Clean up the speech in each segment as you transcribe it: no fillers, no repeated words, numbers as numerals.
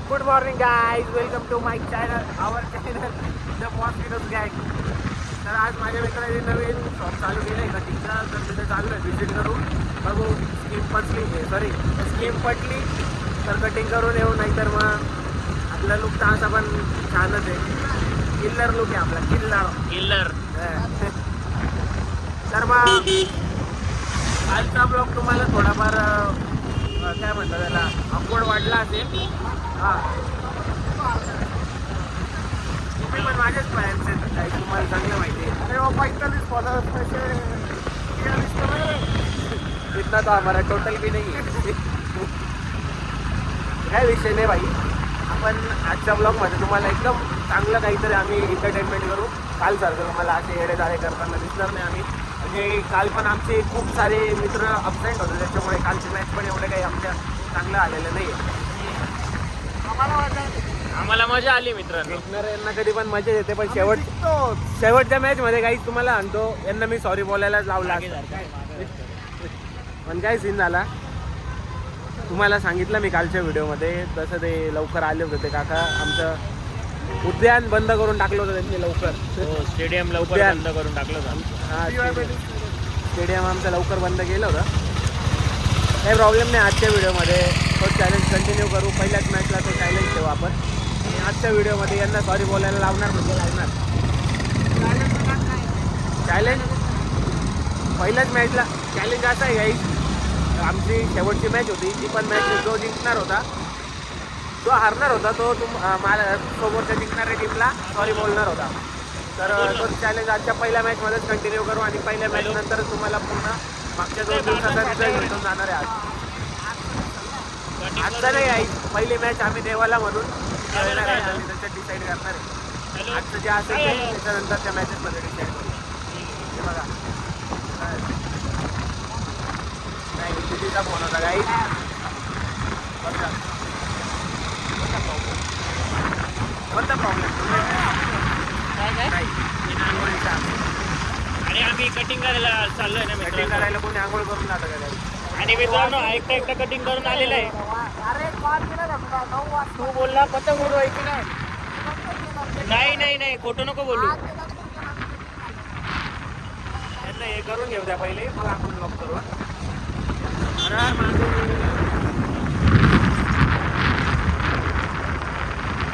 Good morning guys, welcome to my channel, our channel the mosquitoes गँग. तर आज माझ्या मित्राने नवीन शॉप चालू केलं आहे कटिंगचा, तर तिथे चालू आहे व्हिजिट करू, बघू स्कीम पटली तर कटिंग करून येऊ, नाहीतर मग आपला लुक तर असा पण छानच आहे, किल्लर लुक आहे आपला, किल्लर. तर मग आजचा ब्लॉग तुम्हाला थोडाफार काय म्हणतात त्याला अपवर्ड वाटला असेल. हां, तुम्ही पण माझेच फॅन्स आहेत, काही तुम्हाला चांगलं माहिती आहे. अरे बाबा, इतना तो हमारा टोटल भी नहीं है. काय विषय नाही भाई, आपण आजच्या ब्लॉगमध्ये तुम्हाला एकदम चांगलं काहीतरी आम्ही एंटरटेनमेंट करू. काल सारखं तुम्हाला असे येडेदारे करताना दिसणार नाही आम्ही. म्हणजे काल पण आमचे खूप सारे मित्र अबसेंट होते, त्याच्यामुळे कालची मॅच पण एवढे काही आमच्या चांगलं आलेलं नाही आहे. आम्हाला मजा आली मित्रांनो. यांना कधी पण मजा येते, पण शेवटच्या मॅचमध्ये काही तुम्हाला आणतो, यांना मी सॉरी बोलायलाच लावला. पण काय सीन झाला तुम्हाला सांगितलं मी कालच्या व्हिडिओमध्ये, तसं ते लवकर आले होते ते काका. आमचं उद्यान बंद करून टाकलं होतं त्यांनी लवकर. स्टेडियम लवकर बंद करून टाकलं होतं. हां, स्टेडियम आमचं लवकर बंद केलं होतं. काही प्रॉब्लेम नाही. आजच्या व्हिडिओमध्ये तो चॅलेंज कंटिन्यू करू. पहिल्याच मॅचला तो चॅलेंज ठेवू आपण, आणि आजच्या व्हिडिओमध्ये यांना सॉरी बोलायला लावणार, म्हणजे लावणार. चॅलेंज पहिल्याच मॅचला चॅलेंज असा आहे काही, आमची शेवटची मॅच होती, ती पण मॅच जो जिंकणार होता जो हारणार होता तो मला समोरच्या जिंकणाऱ्या टीमला सॉरी बोलणार होता. तर तो चॅलेंज आजच्या पहिल्या मॅचमध्येच कंटिन्यू करू, आणि पहिल्या मॅचनंतर तुम्हाला पूर्ण मागच्या 2 दिवसाचा रिझल्ट भेटून जाणार आहे. आजचा नाही आहे, पहिली मॅच आम्ही देवाला म्हणून खेळणार आहे, आम्ही त्याच्यात डिसाईड करणार आहे. आजचं जे असेल ते त्याच्यानंतरच्या मॅचेसमध्ये डिसाईड करू. हे बघा, नाही कितीचा फोन होता काही कोणता प्रॉब्लेम नाही. आणि आम्ही कटिंग करायला चाललोय ना, कटिंग करायला कोणी आंघोळ करून जातं का? आणि मित्रांनो एकटा कटिंग करून आलेलं आहे. तू बोलला पतंग उडवायची नाही खोटं नको बोलू. त्यांना हे करून घेऊ द्या पहिले, मग आपण ब्लॉक करू.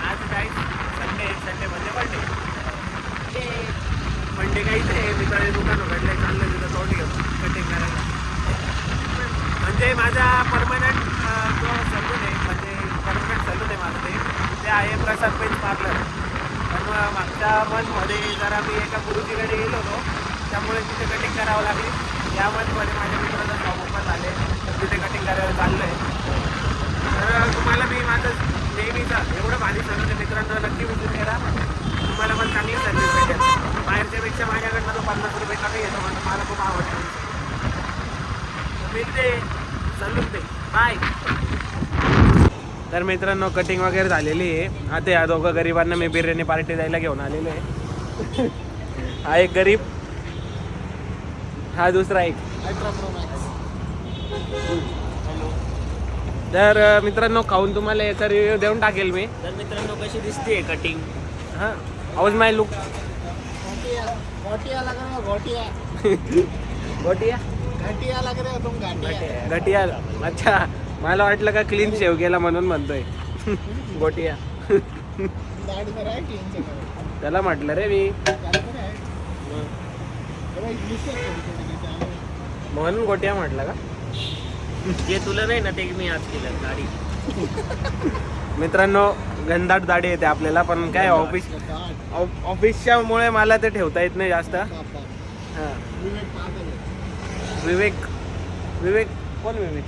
आज काय संडे म्हणजे मंडे काहीच नाही. मित्राने दुकान उघडलं आहे, चाललं तिथं तोंड घेऊन कटिंग करायला. म्हणजे माझा परमनंट जो सलून आहे, म्हणजे परमनंट सलून आहे माझं, ते आहे प्रसाद पेंच पार्लर. पण मागच्या मंथमध्ये जरा मी एका गुरुजीकडे गेलो होतो, त्यामुळे तिथे कटिंग करावं लागली. या मंथमध्ये माझ्या मित्राचा शॉप ओपन झाले, तर तिथे कटिंग करायला चाललं आहे. तर तुम्हाला मी माझं नेहमीचा एवढं भारी सलून आहे मित्रांनो, नक्की विजिट करा. तुम्हाला पण चांगली सर्व्हिस भेटेल. बाहेरच्यापेक्षा माझ्याकडनं तो 50 रुपये कमी येतो, म्हणून मला खूप आवडतं. मिळते सलून ते बाय. तर मित्रांनो कटिंग वगैरे झालेली आहे. आता या दोघं गरिबांना मी बिर्याणी पार्टी द्यायला घेऊन आलेलो आहे. हा एक गरीब, हा दुसरा एक. तर मित्रांनो खाऊन तुम्हाला याचा रिव्ह्यू देऊन टाकेल मी. तर मित्रांनो कशी दिसते कटिंग. हां, हाऊज माय लुक. घटिया. अच्छा, मला वाटलं का क्लीन शेव केला म्हणून म्हणतोय गोटिया. त्याला म्हटलं रे मी, म्हणून गोटिया म्हटलं का? जे तुला नाही ना ते मी आज केलं गाडी. मित्रांनो घनदाट दाढी येते आपल्याला, पण काय ऑफिसच्या मुळे मला ते ठेवता येत नाही जास्त. हां, विवेक कोण विवेक?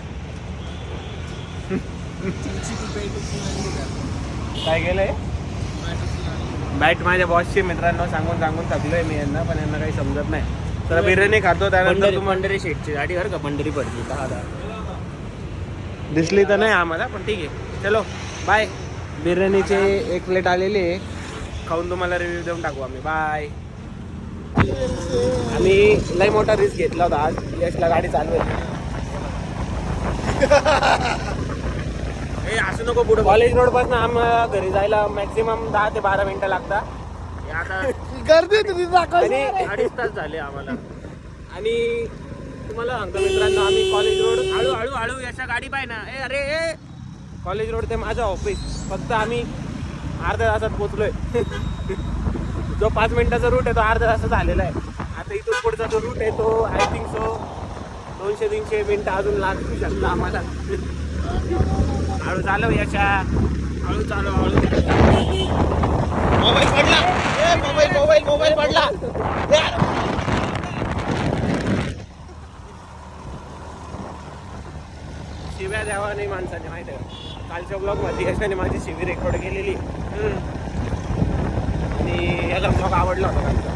काय केलंय? बॅट माझ्या बॉसची मित्रांनो, सांगून थकलोय मी यांना, पण यांना काही समजत नाही. तर बिर्याणी खातो त्यानंतर तू पंढरी शेटची गाडी बरं का, पंढरी पडली 10 दिसली तर नाही आम्हाला, पण ठीक आहे, चलो बाय. बिर्याणीचे 1 प्लेट आलेली आहे, खाऊन तुम्हाला रिव्ह्यू देऊन टाकू आम्ही. बाय. आम्ही लय मोठा रिस्क घेतला होता आज, यशला गाडी चालवेल. ए असं नको पुढे कॉलेज रोड पासून आम्हाला घरी जायला मॅक्झिमम 10 ते 12 मिनिटं लागतात. आता गर्दी तुझी आणि 2.5 तास झाले आम्हाला. आणि तुम्हाला सांगतो मित्रांनो, आम्ही कॉलेज रोड हळू हळू हळू याच्या गाडी पाय ना. ए अरे ए कॉलेज रोड ते माझं ऑफिस फक्त आम्ही अर्ध्या तासात पोचलोय. जो 5 मिनिटाचा रूट आहे तो अर्ध्या तासात आलेला आहे. आता इथून पुढचा जो रूट आहे तो आय थिंक सो 200-300 मिनिटं अजून लागू शकतं आम्हाला. हळू चालव याच्या, हळू चालव हळू. मोबाईल पडला. मोबाईल पडला. शिव्या द्यावा नाही माणसाने, माहिती आहे का? कालच्या ब्लॉगमध्ये यशाने माझी शिवी रेकॉर्ड केलेली आणि याला ब्लॉग आवडला होता कालचा.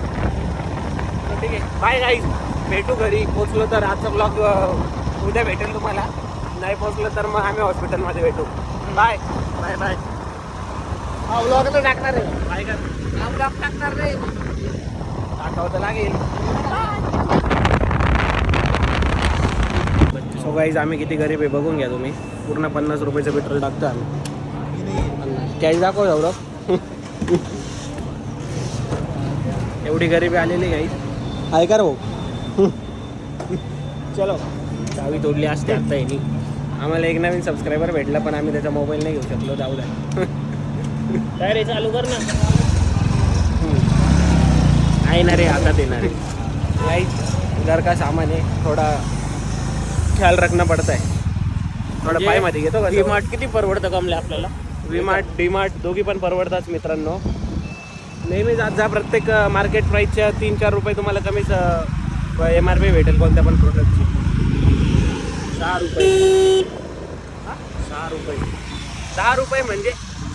तर ठीक आहे, बाय गाईज. भेटू घरी. पोचलो तर आजचा ब्लॉग उद्या भेटेल तुम्हाला. नाही पोचलं तर मग आम्ही हॉस्पिटलमध्ये भेटू. Bye bye bye. हा व्लॉग तर टाकणार आहे. बाय कर. हा व्लॉग टाकणार नाही. टाकावं तर लागेल. सो गाईज, आम्ही किती गरीब आहे बघून घ्या तुम्ही. पूर्ण 50 रुपयाचं पेट्रोल टाकतो आम्ही. कॅश दाखव एवढं. एवढी गरिबी आलेली गाईज आहे का भाऊ. चलो, चावी तोडली असते आता यांनी. आम्हाला एक नवीन सबस्क्रायबर भेटला पण आम्ही त्याचा मोबाईल नाही घेऊ शकलो. जाऊ द्या. काय रे चालू कर ना. आहे ना रे, हातात येणार आहे. गाईज घर का सामान आहे, थोडा ख्याल रखना पडता है. थोडा पाय मध्ये घेतो का. डीमार्ट किती परवडतं कमले आपल्याला. विमार्ट डीमार्ट दोघी पण परवडतात मित्रांनो. नेहमी जात जा. प्रत्येक मार्केट प्राईसच्या 3-4 रुपये तुम्हाला कमीच MRP भेटेल कोणत्या पण प्रोडक्टची. 6 रुपये. 6 रुपये 10 रुपये म्हणजे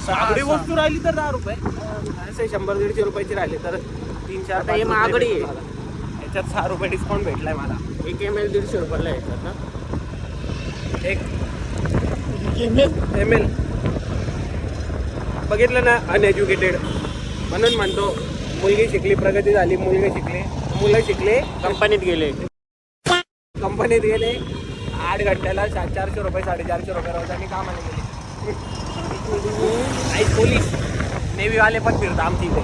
सागडी वस्तू राहिली तर 10 रुपये. असे 100-150 रुपयाची राहिली तर 3-4 हे महागडी आहे. याच्यात 6 रुपये डिस्काउंट भेटलाय मला. 1 ml 150 रुपयाला येतात ना. 1 ml बघितलं ना. अनएज्युकेटेड म्हणून म्हणतो. मुलगी शिकली, प्रगती झाली. मुलं शिकले, कंपनीत गेले. कंपनीत गेले. 8 घंट्याला 400 रुपये 450 रुपये रोजाने कामाला गेले. आई पोलीस नेव्हीवाले पण फिरतात आमच्या इथे.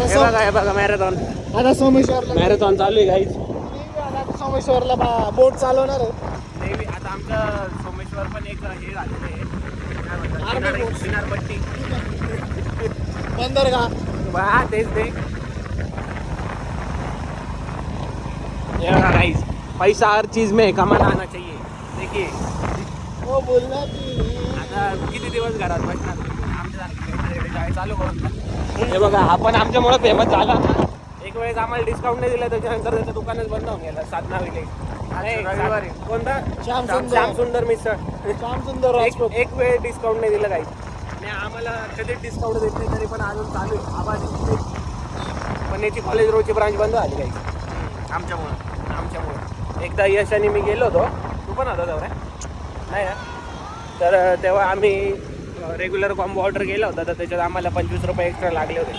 हे बघा मॅरेथॉन. आता सोमेश्वरला मॅरेथॉन चालू आहे गाईज. सोमेश्वरला बोट चालवणार आहे. नेव्ही आता आमचं सोमेश्वर पण एक हे झालेलं आहे. काय म्हणतात, किनारपट्टी. बंदरगाह. हा तेच ते. ये बघा गाइस, पैसा हर चीज में कमाना आना चाहिए. देखिए हो बोलला की आता किती दिवस घरात बसणार आमच्यासारखे काय चालू करून. हे बघा, आपण आमच्यामुळे फेमस झाला. एक वेळेस आम्हाला डिस्काउंट नाही दिला, त्याच्यानंतर त्याचं दुकानच बंद होऊन गेलं. साधना विलेज रविवारी. कोणता श्याम सुंदर मिसळ. श्याम सुंदर राजपूत. एक वेळ डिस्काउंट नाही दिलं काही. आणि आम्हाला कधीच डिस्काउंट देत नाही, तरी पण अजून चालू आहे. आवाज पण याची कॉलेज रोडची ब्रांच बंद झाली काही आमच्यामुळं. एकदा यश आणि मी गेलो होतो. तू पण होता तेवढ्या नाही ना. तर तेव्हा आम्ही रेग्युलर कॉम्बो ऑर्डर केला होता, तर त्याच्यात आम्हाला 25 रुपये एक्स्ट्रा लागले होते.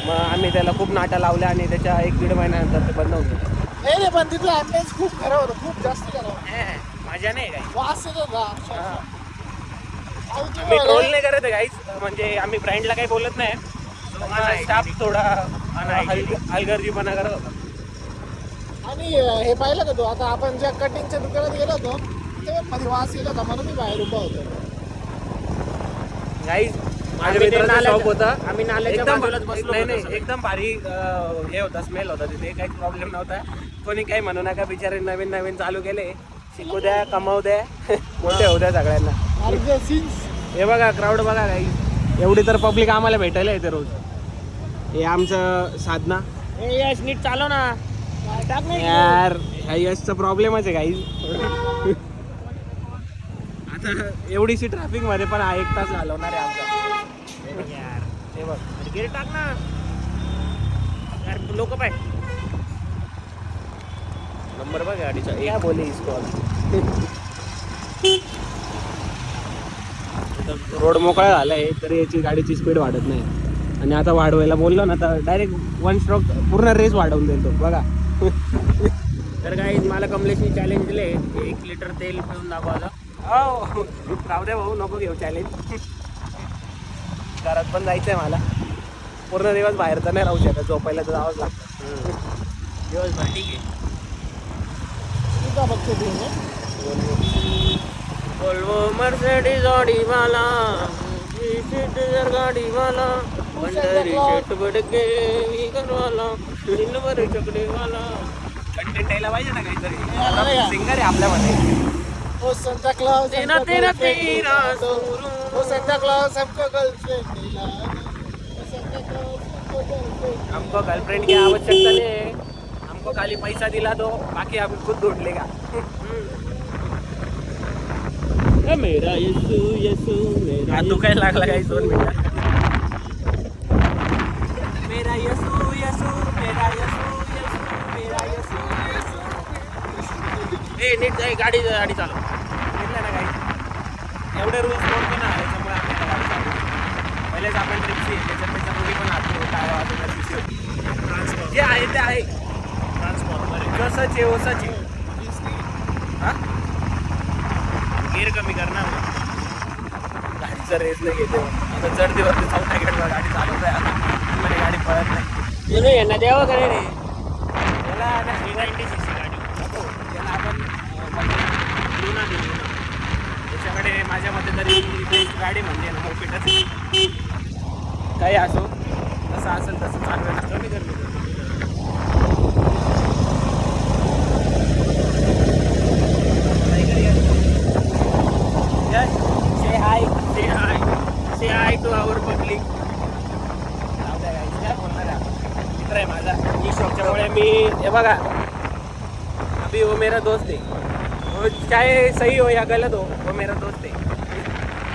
मग आम्ही त्याला खूप नाटा लावल्या आणि त्याच्या 1-1.5 महिन्यानंतर ते बंद होऊन गेलं. नाही पण तिथलं ॲम्बियन्स खूप खरं होतं. खूप जास्त खरं होतं. माझ्या नाही काही. वास येत होता. मी ट्रोल नाही करत आहे काहीच. म्हणजे आम्ही ब्रँडला काही बोलत नाही. स्टाफ थोडा हलगर्जीपणा करत होता. आणि हे पाहिलं का तू, आता आपण ज्या कटिंगच्या दुकानात गेलो होतो तेव्हा मध्ये वास येत होता म्हणून मी बाहेर उभा होतो. गाईज माझ्या मित्राचा शॉप होता. आम्ही नाल्याच्या एकदम बाजूलाच बसलो होतो नाही सगळे. एकदम भारी हे होता, स्मेल होता तिथे. काही प्रॉब्लेम नव्हता. कोणी काही म्हणू नका. बिचारे नवीन चालू केले. शिकू द्या, कमावू द्या, मोठे होऊ द्या सगळ्यांना. आणि जे सीन्स हे बघा क्राऊड बघा काही. एवढी तर पब्लिक आम्हाला भेटायला येते रोज. हे आमचं साधना. ए यश नीट चालव ना. टाक नाही यार काही यशचा प्रॉब्लेमच आहे काही. आता एवढीशी ट्रॅफिक मध्ये पण 1 तास घालवणार आहे आमचा. यार. हे बघ, गेट टाक ना यार. लोक पाय नंबर बघ गाडीचा. क्या बोले इसको. रोड मोकळा झालाय तरी याची गाडीची स्पीड वाढत नाही. आणि आता वाढवायला बोललो ना तर डायरेक्ट 1 स्ट्रोक पूर्ण रेस वाढवून देतो बघा. तर काही मला कमलेशनी चॅलेंज दिले 1 लिटर तेल पिऊन दाखवायचं. हो राहू दे भाऊ, नको घेऊ चॅलेंज. घरात पण जायचंय मला. पूर्ण दिवस बाहेर तर नाही राहू शकत, झोपायला तर जावंच लागतं. दिवसभर ठीक आहे. तुझा बघतो तू Volvo Mercedes गाडीवाला, जर गाडीवाला, पंढरी शेट बडके विकरवाला, दिलभर चकडेवाला. कंटेंट यायला पाहिजे ना यायला नाही काहीतरी. का? सिंगर आहे आपल्यामध्ये. ओ संता क्लॉज तेरा तेरा तेरा सुरू. ओ संता क्लॉज हमको गर्लफ्रेंड दिला ओ संता क्लॉज हमको गर्लफ्रेंड हमको गर्लफ्रेंड की आवश्यकता नहीं है, हमको खाली पैसा दिला दो, बाकी हम खुद ढूंढ लेगा. मेरा यसू यसू मेरा हात दुखायला लागला काही 2 मिनिटं. मेरा यसू यसू मेरा यसू यसू मेरा यसू यसू. ए नीट जाई, गाडी गाडी चालव. घेतलं ना काही एवढे रूल्स मोडतो ना, त्याच्यामुळे आपल्याला गाडी चालवतो. पहिलेच आपण ट्रिपची त्याच्या मुली पण हात टाळ्या वाजवण्याची. जे आहे ते आहे, जसंच आहे वसंच आहे. हां गिअर कमी करणार ना. गाडीचा रेस नाही घेते. आता चढ दिवस 4थ्या गेटवर गाडी चालवत आहे, म्हणजे गाडी पळत नाही. नाही यांना द्यावं का नाही रे. त्याला ना 390cc गाडी नको, त्याला आपण लुना दे लुना. त्याच्याकडे माझ्या मते तरी बेस्ट गाडी म्हणजे ना मोपेटच. काही असो, तसं असेल तसं चालवेल. कमी कर Luna. Yes, say hi. Say hi. Say hi to our public. जाऊ द्या guys, काय बोलणार आहे. मित्र आहे माझा त्याच्यामुळे मी हे बघा, अभी वो मेरा दोस्त है, वो चाहे सही हो या गलत हो, वो मेरा दोस्त है.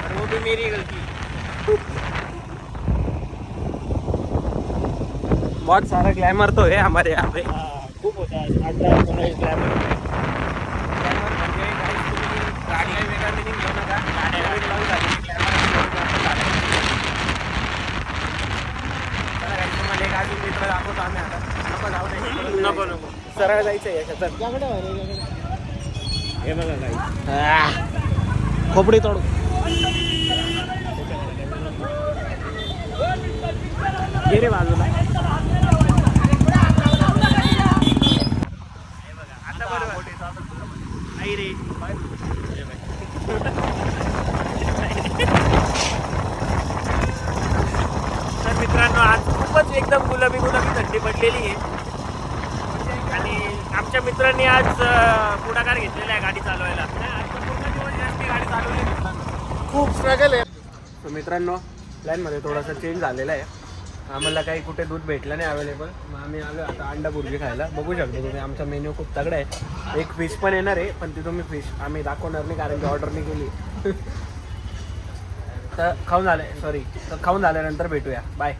और वो भी मेरी गलती. बहुत सारा ग्लैमर तो है हमारे यहाँ पे. खूप होता 18-19 ग्लॅमर. ग्लॅमर म्हणजे काही तुम्ही गाडी काही वेगळा मिनिंग घेऊ नका. गाड्या नवीन लावून झाली ग्लॅमर झालं. चला guys, तुम्हाला एक अजून मित्र दाखवतो आम्ही आता. नको जाऊ दे. नको नको. सरळ जायचं आहे याच्यात. जगडे रे हे बघा काही खोपडी तोड. घे रे बाजूला. आता बरोबर नाही रे. तर मित्रांनो, आज खूपच एकदम गुलाबी थंडी पडलेली आहे. आणि आमच्या मित्रांनी आज पुढाकार घेतलेला आहे गाडी चालवायला. पूर्ण दिवस जास्ती गाडी चालवली मित्रांनो. खूप स्ट्रगल आहे. तर मित्रांनो, प्लॅनमध्ये थोडासा चेंज झालेला आहे. आम्हाला काही कुठे दूध भेटलं नाही अवेलेबल, मग आम्ही आलो आता अंडा बुर्जी खायला. बघू शकतो तुम्ही, आमचा मेन्यू खूप तगडा आहे. एक फिश पण येणार आहे, पण ती तुम्ही फिश आम्ही दाखवणार नाही कारण की ऑर्डर नाही केली. तर खाऊन झाल्यानंतर भेटूया. बाय.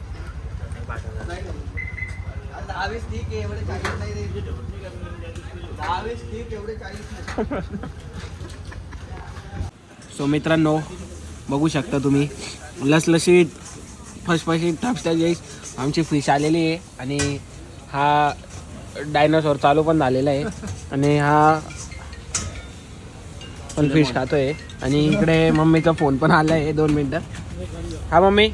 सो मित्रांनो, बघू शकता तुम्ही, लसलशीत फसफशीत टापस्या जे आमची फिश आलेली आहे. आणि हा डायनासोर चालू पण झालेला आहे. आणि हा पण फिश खातोय. आणि इकडे मम्मीचा फोन पण आला आहे. 2 मिनटं. हा मम्मी.